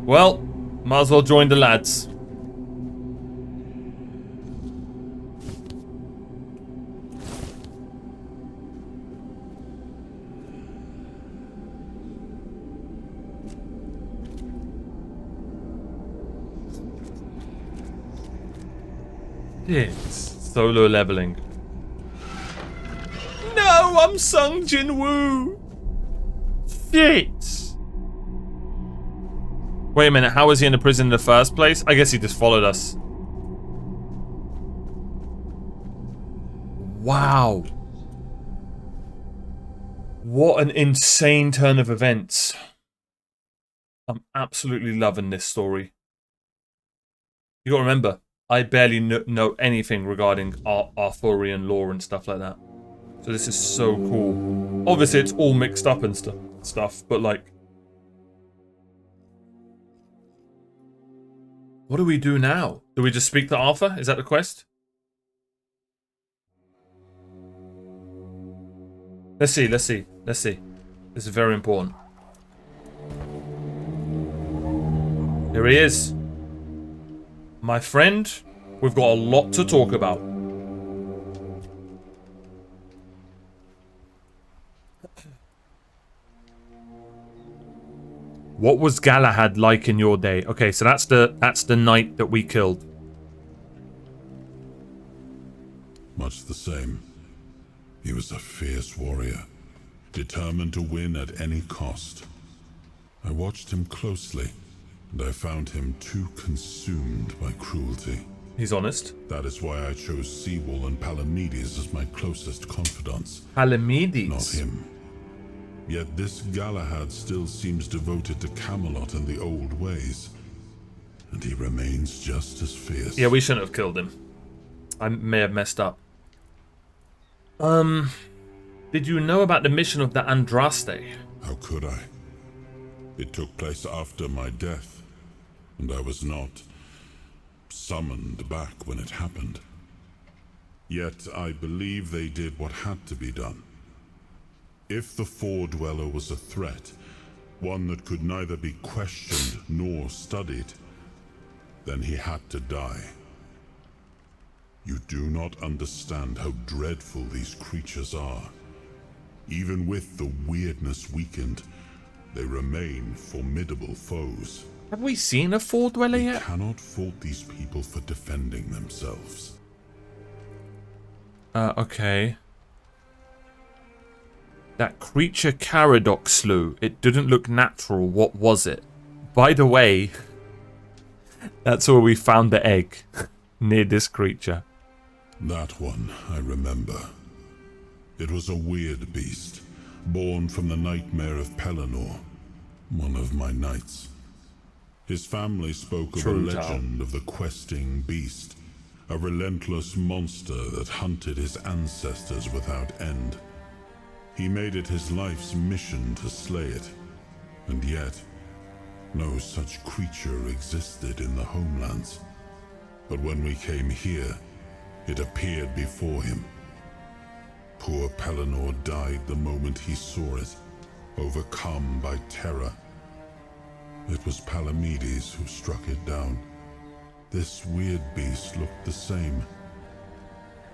Well, might as well join the lads. Shit. Solo leveling. No, I'm Sung Jin Woo. Shit. Wait a minute, how was he in the prison in the first place? I guess he just followed us. Wow. What an insane turn of events. I'm absolutely loving this story. You gotta remember, I barely know anything regarding Arthurian lore and stuff like that. So this is so cool. Obviously, it's all mixed up and stuff, but like... What do we do now? Do we just speak to Arthur? Is that the quest? Let's see. This is very important. Here he is. My friend, we've got a lot to talk about. What was Galahad like in your day? Okay, so that's the knight that we killed. Much the same. He was a fierce warrior, determined to win at any cost. I watched him closely, and I found him too consumed by cruelty. He's honest. That is why I chose SEWAL and Palamedes as my closest confidants. Palamedes? Not him. Yet this Galahad still seems devoted to Camelot and the old ways. And he remains just as fierce. Yeah, we shouldn't have killed him. I may have messed up. Did you know about the mission of the Andraste? How could I? It took place after my death, and I was not summoned back when it happened. Yet I believe they did what had to be done. If the Four-Dweller was a threat, one that could neither be questioned nor studied, then he had to die. You do not understand how dreadful these creatures are. Even with the weirdness weakened, they remain formidable foes. Have we seen a Four-Dweller We yet? cannot fault these people for defending themselves. Okay. That creature Caradoc slew. It didn't look natural. What was it? By the way, that's where we found the egg. Near this creature. That one, I remember. It was a weird beast, born from the nightmare of Pelennor, one of my knights. His family spoke of a legend of the questing beast, a relentless monster that hunted his ancestors without end. He made it his life's mission to slay it, and yet, no such creature existed in the homelands. But when we came here, it appeared before him. Poor Pelennor died the moment he saw it, overcome by terror. It was Palamedes who struck it down. This weird beast looked the same.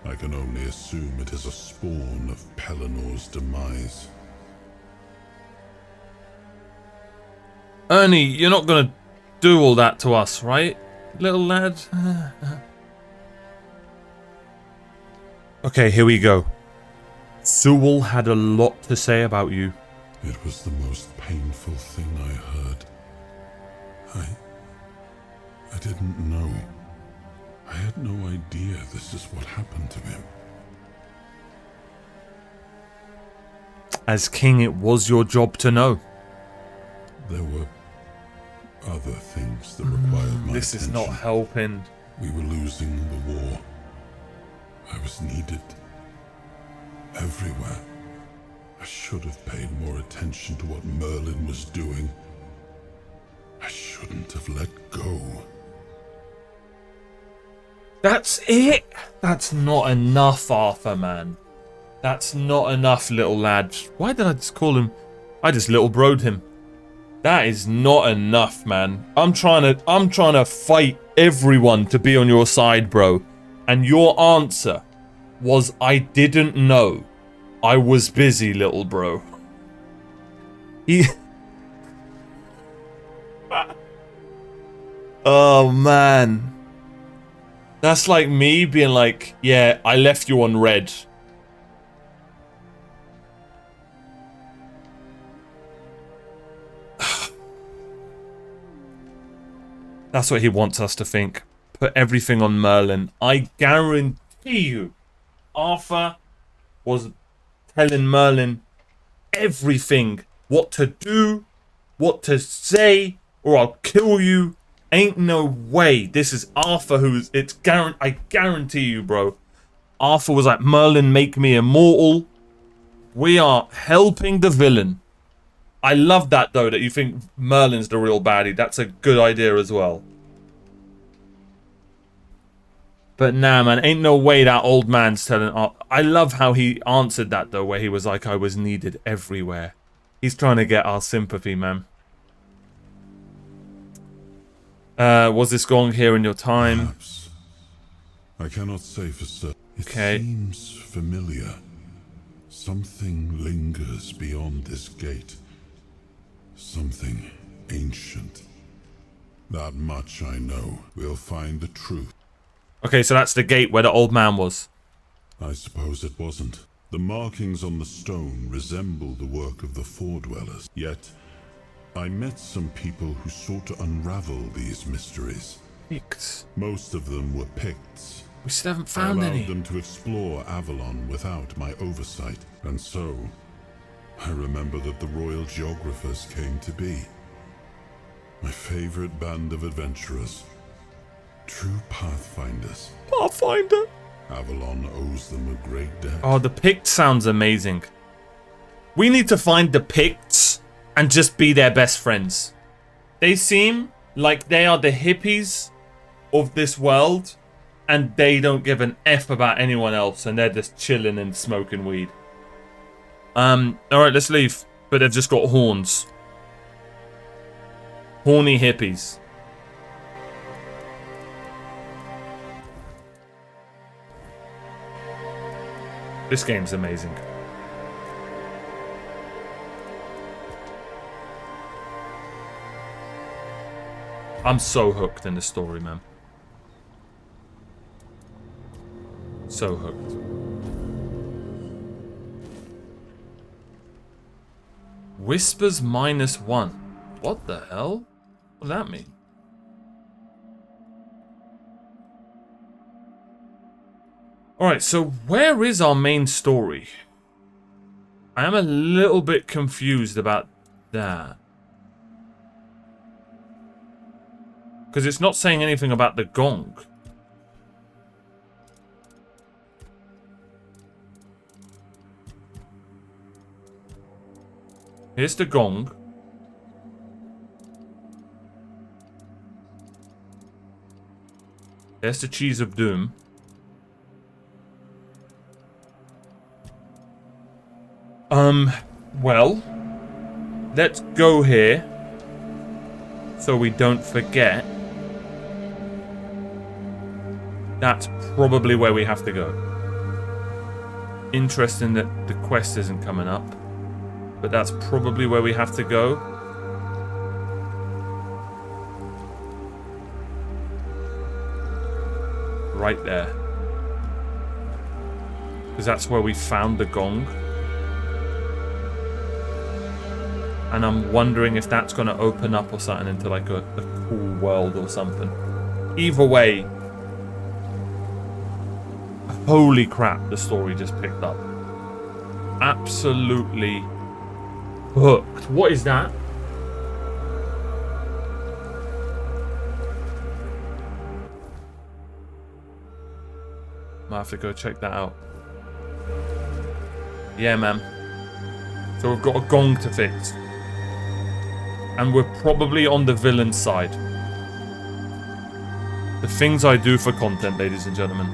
I can only assume it is a spawn of Pellennor's demise. Ernie, you're not gonna do all that to us, right, little lad? Okay, here we go. Sewal had a lot to say about you. It was the most painful thing I heard. I didn't know. I had no idea this is what happened to him. As king, it was your job to know. There were other things that required my This is attention. not helping. We were losing the war. I was needed everywhere. I should have paid more attention to what Merlin was doing. I shouldn't have let go. That's it? That's not enough, Arthur, man. That's not enough, little lad. Why did I just call him? I just little broed him. That is not enough, man. I'm trying to fight everyone to be on your side, bro. And your answer was, I didn't know. I was busy, little bro. Oh, man. That's like me being like, yeah, I left you on red. That's what he wants us to think. Put everything on Merlin. I guarantee you, Arthur was telling Merlin everything. What to do, what to say, or I'll kill you. Ain't no way. This is Arthur who's... I guarantee you, bro. Arthur was like, Merlin, make me immortal. We are helping the villain. I love that, though, that you think Merlin's the real baddie. That's a good idea as well. But nah, man, ain't no way that old man's telling... I love how he answered that, though, where he was like, I was needed everywhere. He's trying to get our sympathy, man. Was this gong here in your time? Perhaps. I cannot say for certain. It seems familiar. Something lingers beyond this gate. Something ancient. That much I know. We'll find the truth. Okay, so that's the gate where the old man was. I suppose it wasn't. The markings on the stone resemble the work of the Foredwellers. Yet, I met some people who sought to unravel these mysteries. Picts. Most of them were Picts. We still haven't found I allowed any. them to explore Avalon without my oversight, and so I remember that the royal geographers came to be. My favorite band of adventurers. True pathfinders. Pathfinder? Avalon owes them a great debt. Oh, the Pict sounds amazing. We need to find the Picts and just be their best friends. They seem like they are the hippies of this world, and they don't give an F about anyone else, and they're just chilling and smoking weed. Alright, let's leave. But they've just got horns. Horny hippies. This game's amazing. I'm so hooked in the story, man. So hooked. Whispers -1. What the hell? What does that mean? Alright, so where is our main story? I am a little bit confused about that. Because it's not saying anything about the gong. Here's the gong. There's the cheese of doom. Well, let's go here so we don't forget. That's probably where we have to go. Interesting that the quest isn't coming up, but that's probably where we have to go. Right there. Because that's where we found the gong. And I'm wondering if that's going to open up or something into like a cool world or something. Either way. Holy crap, the story just picked up. Absolutely hooked. What is that? Might have to go check that out. Yeah, man. So we've got a gong to fix. And we're probably on the villain side. The things I do for content, ladies and gentlemen.